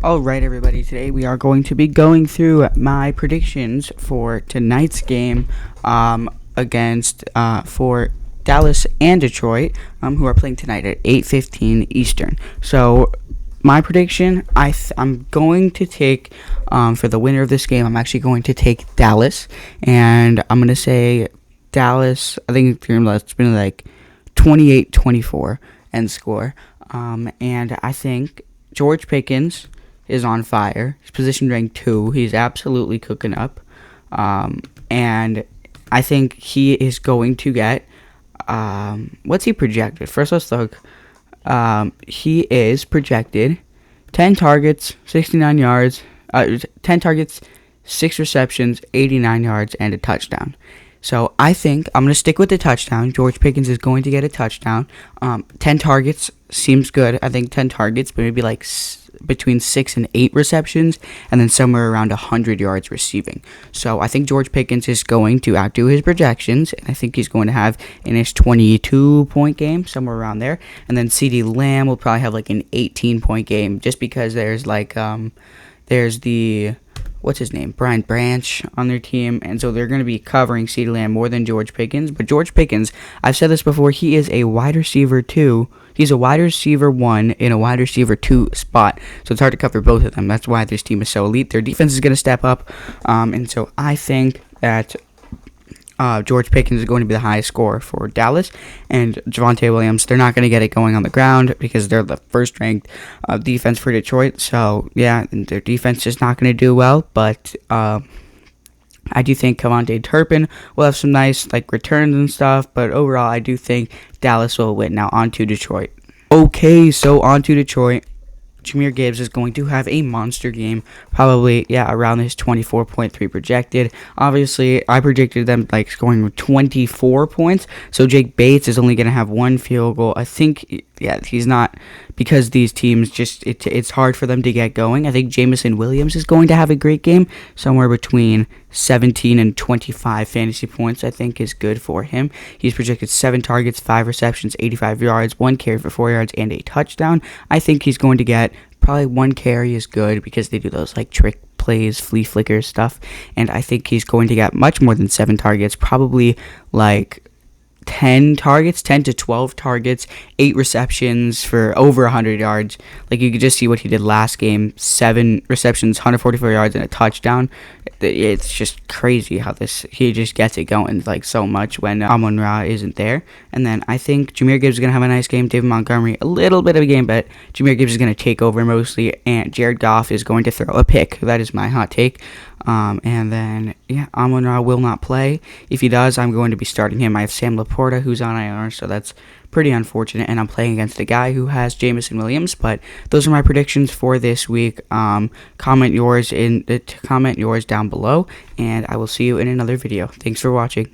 Alright everybody, today we are going to be going through my predictions for tonight's game against for Dallas and Detroit, who are playing tonight at 8:15 Eastern. So my prediction, I'm going to take, for the winner of this game, I'm actually going to take Dallas, and I'm going to say Dallas, I think it's been like 28-24 end score, and I think George Pickens is on fire. He's position ranked 2. He's absolutely cooking up. And I think he is going to get, what's he projected? First, let's look. He is projected 10 targets, 69 yards, 10 targets, 6 receptions, 89 yards, and a touchdown. So I think I'm going to stick with the touchdown. George Pickens is going to get a touchdown. 10 targets seems good. I think 10 targets, but maybe like between 6 and 8 receptions, and then somewhere around 100 yards receiving. So I think George Pickens is going to outdo his projections, and I think he's going to have in his 22-point game, somewhere around there. And then CeeDee Lamb will probably have like an 18-point game, just because there's like there's the what's his name, Brian Branch on their team, and so they're going to be covering CeeDee Lamb more than George Pickens. But George Pickens, I've said this before, he is a wide receiver 2. He's a wide receiver 1 in a wide receiver 2 spot, so it's hard to cover both of them. That's why this team is so elite. Their defense is going to step up, and so I think that George Pickens is going to be the highest scorer for Dallas, and Javonte Williams, they're not going to get it going on the ground because they're the first-ranked defense for Detroit. So, yeah, their defense is not going to do well, but I do think Kevontae Turpin will have some nice returns and stuff, but overall, I do think Dallas will win. Now, on to Detroit. Okay, so on to Detroit. Jahmyr Gibbs is going to have a monster game, probably, around his 24.3 projected. Obviously, I predicted them scoring with 24 points, so Jake Bates is only going to have 1 field goal. I think, he's not, because these teams it's hard for them to get going. I think Jameson Williams is going to have a great game, somewhere between 17 and 25 fantasy points, I think, is good for him. He's projected 7 targets, 5 receptions, 85 yards, 1 carry for 4 yards, and a touchdown. I think he's going to get probably 1 carry is good because they do those trick plays, flea flicker stuff, and I think he's going to get much more than 7 targets, probably 10 targets, 10 to 12 targets, 8 receptions for over 100 yards. You could just see what he did last game, 7 receptions, 144 yards, and a touchdown. It's just crazy how he just gets it going so much when Amon-Ra isn't there. And then I think Jahmyr Gibbs is going to have a nice game. David Montgomery, a little bit of a game, but Jahmyr Gibbs is going to take over mostly, and Jared Goff is going to throw a pick. That is my hot take. And then, Amon-Ra will not play. If he does, I'm going to be starting him. I have Sam Laporta, who's on IR, so that's pretty unfortunate, and I'm playing against a guy who has Jameson Williams. But those are my predictions for this week. Comment yours down below, and I will see you in another video. Thanks for watching.